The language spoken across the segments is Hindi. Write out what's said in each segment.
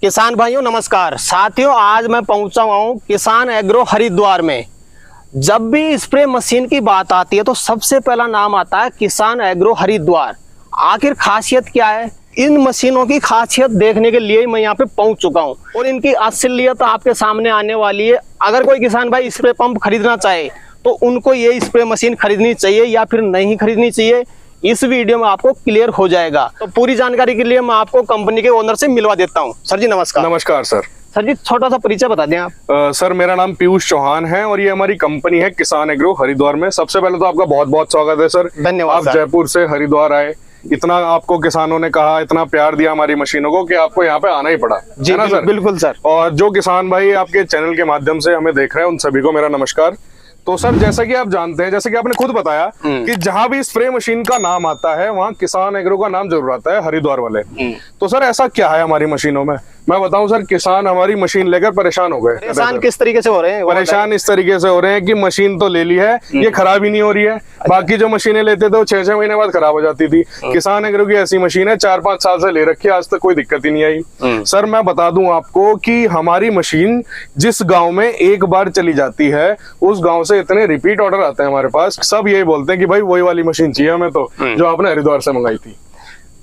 किसान भाइयों नमस्कार। साथियों, आज मैं पहुंचा हुआ हूं किसान एग्रो हरिद्वार में। जब भी स्प्रे मशीन की बात आती है तो सबसे पहला नाम आता है किसान एग्रो हरिद्वार। आखिर खासियत क्या है? इन मशीनों की खासियत देखने के लिए मैं यहाँ पे पहुंच चुका हूं और इनकी असलियत आपके सामने आने वाली है। अगर कोई किसान भाई स्प्रे पंप खरीदना चाहे तो उनको ये स्प्रे मशीन खरीदनी चाहिए या फिर नहीं खरीदनी चाहिए, इस वीडियो में आपको क्लियर हो जाएगा। तो पूरी जानकारी के लिए मैं आपको कंपनी के ओनर से मिलवा देता हूं। सर जी नमस्कार। नमस्कार सर। सर जी छोटा सा परिचय बता दें आप। सर मेरा नाम पीयूष चौहान है और ये हमारी कंपनी है किसान एग्रो हरिद्वार में। सबसे पहले तो आपका बहुत बहुत स्वागत है सर। धन्यवाद। आप जयपुर से हरिद्वार आए, इतना आपको किसानों ने कहा, इतना प्यार दिया हमारी मशीनों को कि आपको यहाँ पे आना ही पड़ा। जी है ना सर? बिल्कुल सर। और जो किसान भाई आपके चैनल के माध्यम से हमें देख रहे हैं उन सभी को मेरा नमस्कार। तो सर जैसा कि आप जानते हैं, जैसे कि आपने खुद बताया कि जहां भी स्प्रे मशीन का नाम आता है वहां किसान एग्रो का नाम जरूर आता है, हरिद्वार वाले। तो सर ऐसा क्या है हमारी मशीनों में? मैं बताऊं सर, किसान हमारी मशीन लेकर परेशान हो गए। परेशान किस तरीके से हो रहे हैं? परेशान इस तरीके से हो रहे हैं कि मशीन तो ले ली है, ये खराब ही नहीं हो रही है। बाकी जो मशीनें लेते थे वो 6-6 महीने बाद खराब हो जाती थी। किसान एग्रो की ऐसी मशीन है 4-5 साल से ले रखी है, आज तक कोई दिक्कत ही नहीं आई। सर मैं बता दूं आपको कि हमारी मशीन जिस गांव में एक बार चली जाती है उस गांव से इतने रिपीट ऑर्डर आते हैं हमारे पास। सब यही बोलते हैं कि भाई वही वाली मशीन चाहिए हमें, तो जो आपने हरिद्वार से मंगाई थी।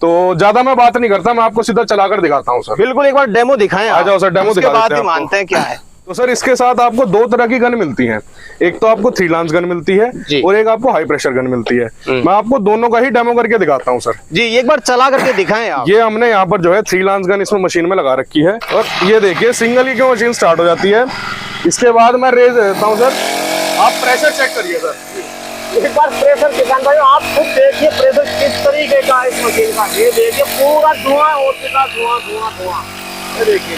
तो ज्यादा मैं बात नहीं करता, मैं आपको सीधा चलाकर दिखाता हूँ सर। बिल्कुल, एक बार डेमो दिखाएं। आ जाओ सर, डेमो दिखा देते हैं। मानते हैं क्या है। तो सर इसके साथ आपको 2 तरह की गन मिलती है। एक तो आपको 3 लांस गन मिलती है और एक आपको हाई प्रेशर गन मिलती है। मैं आपको दोनों का ही डेमो करके दिखाता हूँ सर। जी एक बार चला करके दिखाएं आप। ये हमने यहाँ पर जो है 3 लांस गन इसमें मशीन में लगा रखी है और ये देखिए सिंगल ही क्यों मशीन स्टार्ट हो जाती है। इसके बाद मैं रेज देता हूँ सर, आप प्रेशर चेक करिए सर। एक बार प्रेशर किसान भाई आप खुद देखिए प्रेशर किस तरीके का है इस मशीन का। ये देखिए पूरा धुआं और धुआं धुआं धुआं, ये देखिए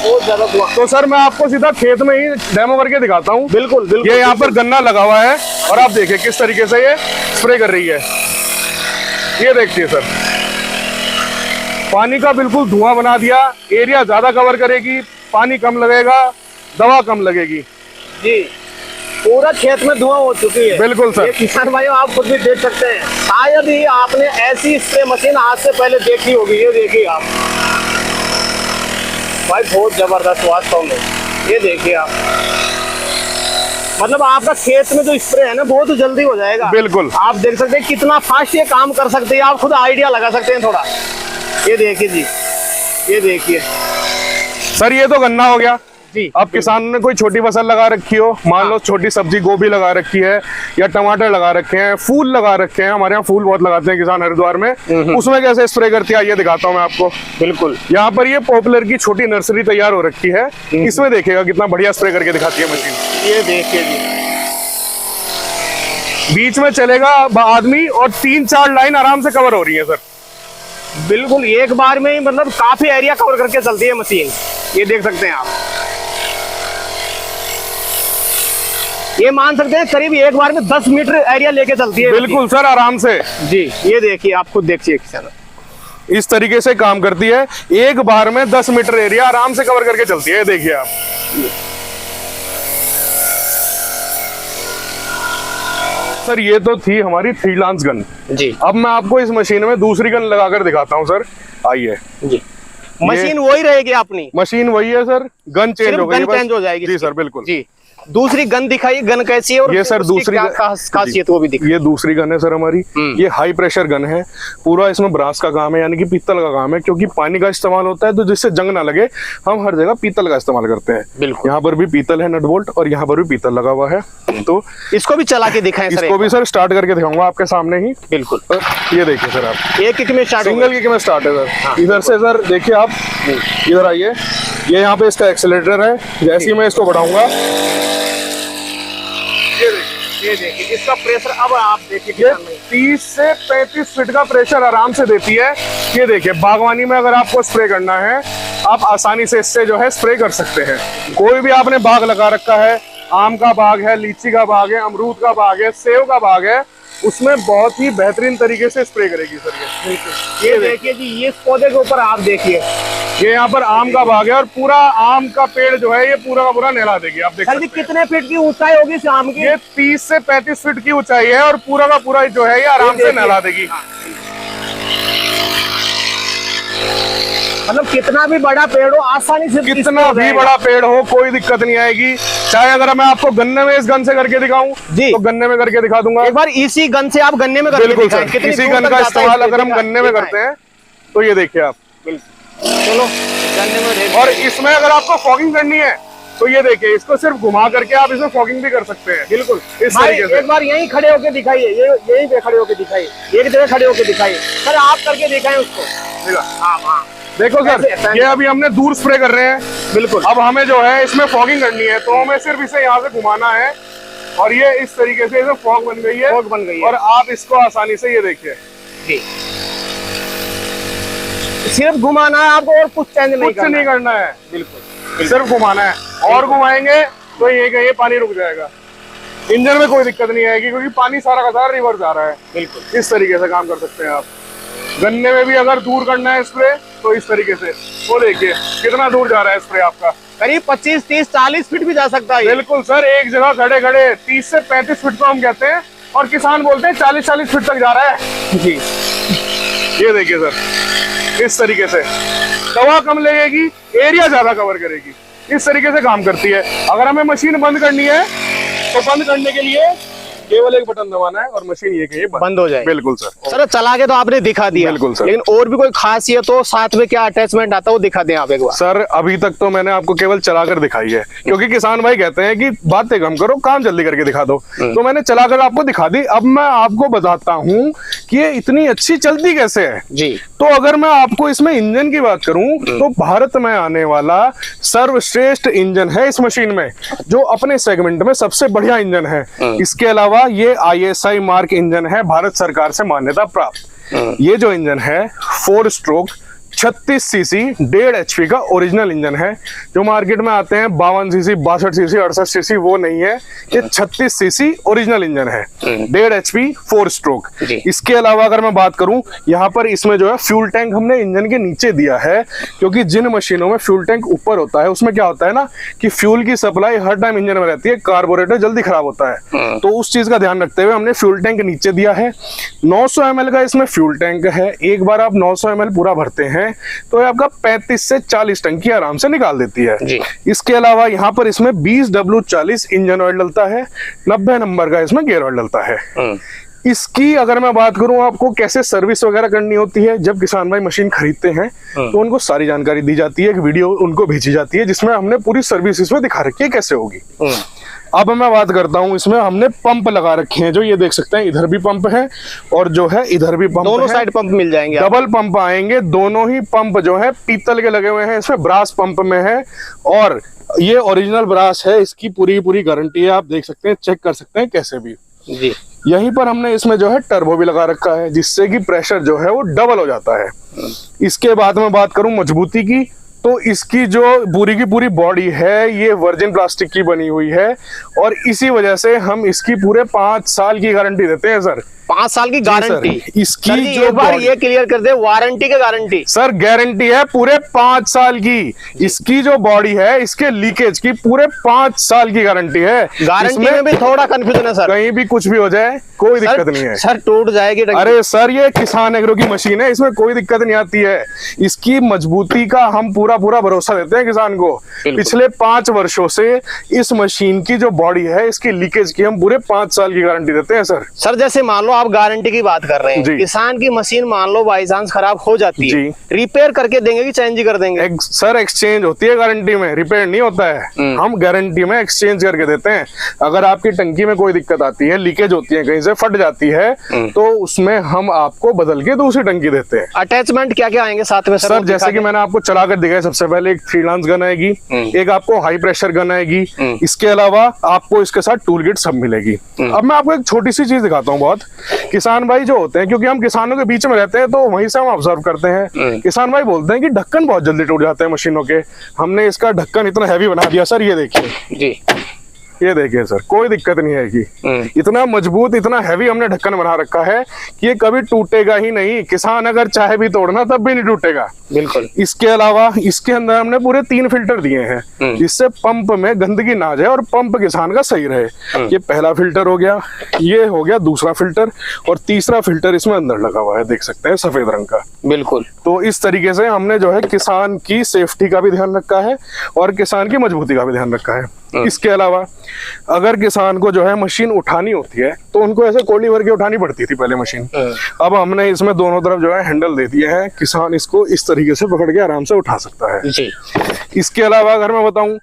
बहुत ज्यादा धुआं। तो सर मैं आपको सीधा खेत में ही डेमो करके दिखाता हूँ। बिल्कुल बिल्कुल। ये यहाँ पर गन्ना लगा हुआ है और आप देखिए किस तरीके से ये स्प्रे कर रही है। ये देखिए सर, पानी का बिल्कुल धुआं बना दिया। एरिया ज्यादा कवर करेगी, पानी कम लगेगा, दवा कम लगेगी। जी पूरा खेत में धुआं हो चुकी है। बिल्कुल सर। ये किसान भाइयों आप खुद भी देख सकते हैं, शायद ही आपने ऐसी स्प्रे मशीन आज से पहले देखी होगी। ये देखिए आप भाई, बहुत जबरदस्त वास्तव में। ये देखिए आप, मतलब आपका खेत में जो स्प्रे है ना बहुत जल्दी हो जाएगा। बिल्कुल आप देख सकते हैं कितना फास्ट ये काम कर सकते हैं। आप खुद आइडिया लगा सकते हैं थोड़ा। ये देखिए जी, ये देखिए सर, ये तो गन्ना हो गया जी। अब किसान ने कोई छोटी फसल लगा रखी हो, मान लो छोटी सब्जी गोभी लगा रखी है या टमाटर लगा रखे हैं, फूल लगा रखे हैं। हमारे यहाँ फूल बहुत लगाते हैं किसान हरिद्वार में। उसमें कैसे स्प्रे करती है ये दिखाता हूँ मैं आपको। बिल्कुल, यहाँ पर ये पॉपुलर की छोटी नर्सरी तैयार हो रखी है। इसमें देखिएगा कितना बढ़िया स्प्रे करके दिखाती है मशीन। ये देखिए जी, बीच में चलेगा आदमी और 3-4 लाइन आराम से कवर हो रही है सर। बिल्कुल एक बार में ही मतलब काफी एरिया कवर करके चलती है मशीन। ये देख सकते हैं आप, ये मान सकते हैं करीब एक बार में 10 मीटर एरिया लेके चलती है। बिल्कुल सर, आराम से। जी ये देखिए आप खुद देखिए किसान, इस तरीके से काम करती है। एक बार में 10 मीटर एरिया आराम से कवर करके चलती है। देखिए आप, सर ये तो थी हमारी 3 लांस गन जी। अब मैं आपको इस मशीन में दूसरी गन लगाकर दिखाता हूँ सर। आइए जी, मशीन वही रहेगी अपनी। मशीन वही है सर, गन चेंज हो गई, गन चेंज हो जाएगी। जी सर बिल्कुल जी। दूसरी गन दिखाइए, गन कैसी है और ये सर दूसरी खासियत वो भी दिखाइए। ये दूसरी गन है सर हमारी। ये हाई प्रेशर गन है। पूरा इसमें ब्रास का काम है, यानी कि पीतल का काम है, क्योंकि पानी का इस्तेमाल होता है तो जिससे जंग ना लगे हम हर जगह पीतल का इस्तेमाल करते हैं। बिल्कुल, यहाँ पर भी पीतल है नट बोल्ट और यहाँ पर भी पीतल लगा हुआ है। तो इसको भी चला के दिखाएं सर। इसको भी सर स्टार्ट करके दिखाऊंगा आपके सामने ही। बिल्कुल, ये देखिए सर, आप एक किक में स्टार्ट, सिंगल किक में स्टार्ट है सर। इधर से सर देखिए आप, इधर आइए, ये यहाँ पे इसका एक्सीलरेटर है। जैसे ही मैं इसको बढ़ाऊंगा, ये देखिए इसका प्रेशर अब आप देखिए, ये 30 से 35 फीट का प्रेशर आराम से देती है। ये देखिए, बागवानी में अगर आपको स्प्रे करना है आप आसानी से इससे जो है स्प्रे कर सकते हैं। कोई भी आपने बाग लगा रखा है, आम का बाग है, लीची का बाग है, अमरूद का बाग है, सेव का बाग है, उसमें बहुत ही बेहतरीन तरीके से स्प्रे करेगी सर ये देखिए जी, ये पौधे के ऊपर आप देखिए, ये यहाँ पर आम का बाग है और पूरा आम का पेड़ जो है ये पूरा का पूरा नहला देगी। आप देखिए कितने फीट की ऊंचाई होगी इस आम की? ये 30 से 35 फीट की ऊंचाई है और पूरा का पूरा जो है ये आराम से नहला देगी। मतलब कितना भी बड़ा पेड़ हो आसानी से कितना भी बड़ा पेड़ हो कोई दिक्कत नहीं आएगी। चाहे अगर मैं आपको गन्ने में इस गन से करके दिखाऊं जी, तो गन्ने में करके दिखा दूंगा। एक बार इसी गन से आप गन्ने में करके बिल्कुल दिखाएं। सर, कितनी इसी दूर गन तक का जाता है इस्तेमाल इसके अगर हम दिखाएं, गन्ने में करते हैं तो ये देखिए आप। चलो गन्ने में रेड। और इसमें अगर आपको फॉगिंग करनी है तो ये देखिए, इसको सिर्फ घुमा करके आप इसमें फॉगिंग भी कर सकते हैं। बिल्कुल इस भाई तरीके से। एक बार यहीं खड़े होके दिखाइए, यहीं पे खड़े होके दिखाइए, एक जगह खड़े होके दिखाइए सर, आप करके दिखाएं उसको। हाँ हाँ देखो सर, ये अभी हमने दूर स्प्रे कर रहे हैं। बिल्कुल, अब हमें जो है इसमें फॉगिंग करनी है तो हमें सिर्फ इसे यहाँ से घुमाना है और ये इस तरीके से इसमें फॉग बन गई है। फॉग बन गई है और आप इसको आसानी से ये देखिए, सिर्फ घुमाना है आपको और कुछ चेंज नहीं करना है। बिल्कुल सिर्फ घुमाना है, और घुमाएंगे तो ये पानी रुक जाएगा। इंजन में कोई दिक्कत नहीं आएगी क्योंकि पानी सारा का सारा रिवर्स आ रहा है। बिल्कुल इस तरीके से काम कर सकते हैं आप। गन्ने में भी अगर दूर करना है स्प्रे तो इस तरीके से, वो देखिए कितना दूर जा रहा है स्प्रे आपका, करीब 25, 30, 40 फीट भी जा सकता है। बिल्कुल सर, एक जगह खड़े खड़े 30 से 35 फीट को हम कहते हैं और किसान बोलते हैं 40-40 फीट तक जा रहा है जी। ये देखिए सर, इस तरीके से दवा कम लगेगी, एरिया ज्यादा कवर करेगी, इस तरीके से काम करती है। अगर हमें मशीन बंद करनी है तो बंद करने के लिए केवल एक बटन दबाना है और मशीन ये बंद हो जाए। बिल्कुल सर। सर चला के तो आपने दिखा दिया, बिल्कुल सर, लेकिन और भी कोई खासियत हो साथ में क्या अटैचमेंट आता है वो दिखा दें आप एक बार। सर अभी तक तो मैंने आपको केवल चलाकर दिखाई है क्योंकि किसान भाई कहते हैं कि बातें कम करो, काम जल्दी करके दिखा दो, तो मैंने चलाकर आपको दिखा दी। अब मैं आपको बताता हूँ कि ये इतनी अच्छी चलती कैसे है जी। तो अगर मैं आपको इसमें इंजन की बात करूं तो भारत में आने वाला सर्वश्रेष्ठ इंजन है इस मशीन में, जो अपने सेगमेंट में सबसे बढ़िया इंजन है। इसके अलावा ये ISI मार्क इंजन है, भारत सरकार से मान्यता प्राप्त। ये जो इंजन है 4 स्ट्रोक 36 सीसी 1.5 HP का ओरिजिनल इंजन है। जो मार्केट में आते हैं 52 सीसी 62 सीसी 68 सीसी, वो नहीं है, ये 36 सीसी ओरिजिनल इंजन है, 1.5 HP 4 स्ट्रोक। इसके अलावा अगर मैं बात करूं, यहाँ पर इसमें जो है फ्यूल टैंक हमने इंजन के नीचे दिया है, क्योंकि जिन मशीनों में फ्यूल टैंक ऊपर होता है उसमें क्या होता है ना कि फ्यूल की सप्लाई हर टाइम इंजन में रहती है, कार्बोरेटर जल्दी खराब होता है, तो उस चीज का ध्यान रखते हुए हमने फ्यूल टैंक नीचे दिया है। 900 ml का इसमें फ्यूल टैंक है। एक बार आप 900 ml पूरा भरते हैं तो ये आपका 35 से 40 टंकी आराम से निकाल देती है जी। इसके अलावा यहाँ पर इसमें 20W40 इंजन ऑयल डलता है, 90 नंबर का इसमें गियर ऑयल डलता है। इसकी अगर मैं बात करूं आपको कैसे सर्विस वगैरह करनी होती है, जब किसान भाई मशीन खरीदते हैं तो उनको सारी जानकारी दी जाती है, एक वीडियो उनको भेजी जाती है जिसमें हमने पूरी सर्विस इसमें दिखा रखी है कैसे होगी। अब मैं बात करता हूं, इसमें हमने पंप लगा रखे हैं, जो ये देख सकते हैं, इधर भी पंप है और जो है इधर भी पंप, दोनों साइड पंप मिल जाएंगे, डबल पंप आएंगे। दोनों ही पंप जो है पीतल के लगे हुए हैं, इसमें ब्रास पंप में है और ये ओरिजिनल ब्रास है, इसकी पूरी गारंटी है, आप देख सकते हैं, चेक कर सकते हैं कैसे भी जी। यहीं पर हमने इसमें जो है टर्बो भी लगा रखा है, जिससे कि प्रेशर जो है वो डबल हो जाता है। इसके बाद मैं बात करूं मजबूती की, तो इसकी जो पूरी की पूरी बॉडी है ये वर्जिन प्लास्टिक की बनी हुई है और इसी वजह से हम इसकी पूरे 5 साल की गारंटी देते हैं सर। 5 साल की गारंटी इसकी जो एक बार ये क्लियर कर दे, वारंटी का गारंटी सर, गारंटी है पूरे 5 साल की। इसकी जो बॉडी है इसके लीकेज की पूरे 5 साल की गारंटी है। गारंटी में भी थोड़ा कंफ्यूजन है सर, कहीं भी कुछ भी हो जाए कोई दिक्कत नहीं है सर, टूट जाएगी। अरे सर, ये किसान एग्रो की मशीन है, इसमें कोई दिक्कत नहीं आती है। इसकी मजबूती का हम पूरा भरोसा देते हैं किसान को। पिछले 5 वर्षों से इस मशीन की जो बॉडी है इसकी लीकेज की हम पूरे 5 साल की गारंटी देते हैं सर। सर जैसे मान लो आप गारंटी की बात कर रहे हैं, किसान की मशीन मान लो बाई चांस खराब हो जाती है, रिपेयर करके देंगे कि चेंज ही कर देंगे? सर एक्सचेंज होती है गारंटी में, रिपेयर नहीं होता है। हम गारंटी में एक्सचेंज करके देते हैं। अगर आपकी टंकी में कोई दिक्कत आती है, लीकेज होती है, कहीं से फट जाती है, तो उसमें हम आपको बदल के दूसरी टंकी देते हैं। अटैचमेंट क्या क्या आएंगे साथ में सर? जैसे कि मैंने आपको चलाकर दिखाया, सबसे पहले एक 3 लांस गन आएगी, एक आपको हाई प्रेशर गन आएगी, इसके अलावा आपको इसके साथ टूल किट सब मिलेगी। अब मैं आपको एक छोटी सी चीज दिखाता हूँ। बहुत किसान भाई जो होते हैं, क्योंकि हम किसानों के बीच में रहते हैं तो वहीं से हम ऑब्जर्व करते हैं, किसान भाई बोलते हैं कि ढक्कन बहुत जल्दी टूट जाते हैं मशीनों के। हमने इसका ढक्कन इतना हैवी बना दिया सर, ये देखिए जी, ये देखिए सर, कोई दिक्कत नहीं आएगी। इतना मजबूत, इतना हैवी हमने ढक्कन बना रखा है कि ये कभी टूटेगा ही नहीं। किसान अगर चाहे भी तोड़ना तब भी नहीं टूटेगा। बिल्कुल। इसके अलावा इसके अंदर हमने पूरे 3 फिल्टर दिए हैं जिससे पंप में गंदगी ना जाए और पंप किसान का सही रहे। ये पहला फिल्टर हो गया, ये हो गया दूसरा फिल्टर, और तीसरा फिल्टर इसमें अंदर लगा हुआ है, देख सकते हैं, सफेद रंग का। बिल्कुल। तो इस तरीके से हमने जो है किसान की सेफ्टी का भी ध्यान रखा है और किसान की मजबूती का भी ध्यान रखा है। इसके अलावा अगर किसान को जो है मशीन उठानी होती है तो उनको ऐसे कोली भर के उठानी पड़ती थी पहले मशीन। अब हमने इसमें दोनों तरफ जो है हैंडल दे दिए हैं, किसान इसको इस तरीके से पकड़ के आराम से उठा सकता है जी। इसके अलावा अगर मैं बताऊं,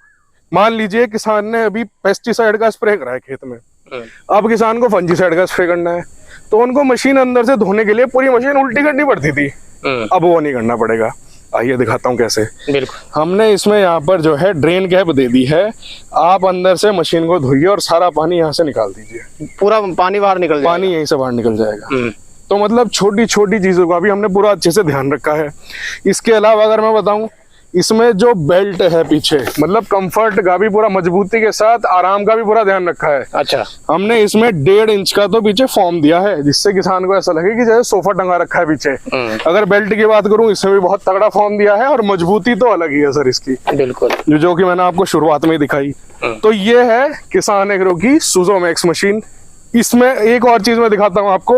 मान लीजिए किसान ने अभी पेस्टिसाइड का स्प्रे करा है खेत में, अब किसान को फंजीसाइड का स्प्रे करना है, तो उनको मशीन अंदर से धोने के लिए पूरी मशीन उल्टी करनी पड़ती थी। अब वो नहीं करना पड़ेगा। आइए दिखाता हूँ कैसे। बिल्कुल। हमने इसमें यहाँ पर जो है ड्रेन कैप दे दी है, आप अंदर से मशीन को धोइए और सारा पानी यहाँ से निकाल दीजिए। पूरा पानी बाहर निकल जाएगा। पानी यहीं से बाहर निकल जाएगा। तो मतलब छोटी छोटी चीजों का भी हमने पूरा अच्छे से ध्यान रखा है। इसके अलावा अगर मैं बताऊं, इसमें जो बेल्ट है पीछे, मतलब कंफर्ट का भी पूरा, मजबूती के साथ आराम का भी पूरा ध्यान रखा है। अच्छा। हमने इसमें 1.5 इंच का तो पीछे फॉर्म दिया है जिससे किसान को ऐसा लगे कि जैसे सोफा टंगा रखा है पीछे। अगर बेल्ट की बात करूं, इसमें भी बहुत तगड़ा फॉर्म दिया है और मजबूती तो अलग ही है सर इसकी। बिल्कुल। जो कि मैंने आपको शुरुआत में दिखाई। तो ये है किसान एग्रो की सुजो मैक्स मशीन। इसमें एक और चीज मैं दिखाता हूँ आपको,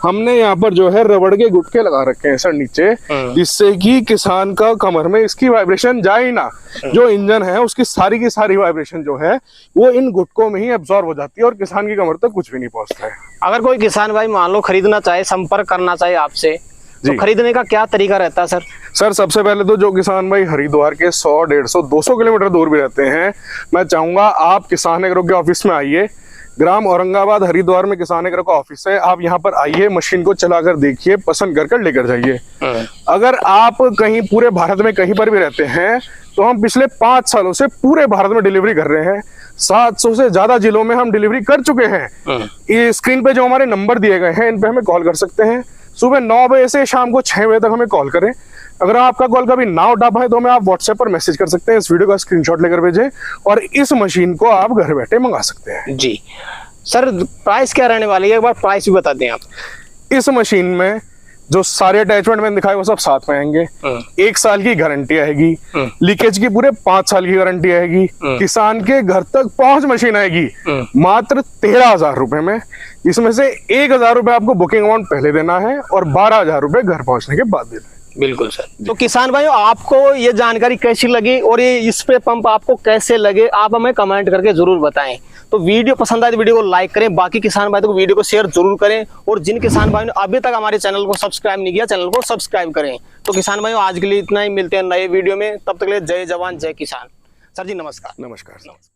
हमने यहाँ पर जो है रबड़ के गुटके लगा रखे हैं सर नीचे, जिससे कि किसान का कमर में इसकी वाइब्रेशन जाए ही ना। जो इंजन है उसकी सारी की सारी वाइब्रेशन जो है वो इन गुटकों में ही एब्जॉर्ब हो जाती है और किसान की कमर तक कुछ भी नहीं पहुंचता है। अगर कोई किसान भाई मान लो खरीदना चाहे, संपर्क करना चाहे आपसे, तो खरीदने का क्या तरीका रहता है सर? सर सबसे पहले तो जो किसान भाई हरिद्वार के 100, 150, 200 किलोमीटर दूर भी रहते हैं, मैं चाहूंगा आप किसान एग्रो के ऑफिस में आइए। ग्राम औरंगाबाद हरिद्वार में किसान एग्रो का ऑफिस है। आप यहाँ पर आइए, मशीन को चलाकर देखिए, पसंद कर लेकर जाइए। अगर आप कहीं पूरे भारत में कहीं पर भी रहते हैं तो हम पिछले 5 सालों से पूरे भारत में डिलीवरी कर रहे हैं। 700 से ज्यादा जिलों में हम डिलीवरी कर चुके हैं। ये स्क्रीन पे जो हमारे नंबर दिए गए हैं इन पे हमें कॉल कर सकते हैं। सुबह 9 बजे से शाम को 6 बजे तक हमें कॉल करें। अगर आपका कॉल कभी ना उठा पाए तो हमें आप व्हाट्सएप पर मैसेज कर सकते हैं, इस वीडियो का स्क्रीनशॉट लेकर भेजें और इस मशीन को आप घर बैठे मंगा सकते हैं। जी सर, प्राइस क्या रहने वाली है, एक बार प्राइस भी बता दें आप। इस मशीन में जो सारे अटैचमेंट मैंने दिखाए वो सब साथ में आएंगे। 1 साल की गारंटी आएगी, लीकेज की पूरे 5 साल की गारंटी आएगी, किसान के घर तक पहुंच मशीन आएगी मात्र 13,000 रुपए में। इसमें से 1,000 रुपए आपको बुकिंग अमाउंट पहले देना है और 12,000 रुपए घर पहुंचने के बाद देना है। बिल्कुल सर। तो किसान भाइयों, आपको ये जानकारी कैसी लगी और ये स्प्रे पंप आपको कैसे लगे, आप हमें कमेंट करके जरूर बताएं। तो वीडियो पसंद आए तो वीडियो को लाइक करें, बाकी किसान भाइयों को वीडियो को शेयर जरूर करें और जिन किसान भाइयों ने अभी तक हमारे चैनल को सब्सक्राइब नहीं किया, चैनल को सब्सक्राइब करें। तो किसान भाइयों, आज के लिए इतना ही, मिलते हैं नए वीडियो में, तब तक के लिए जय जवान जय किसान। सर जी नमस्कार। नमस्कार।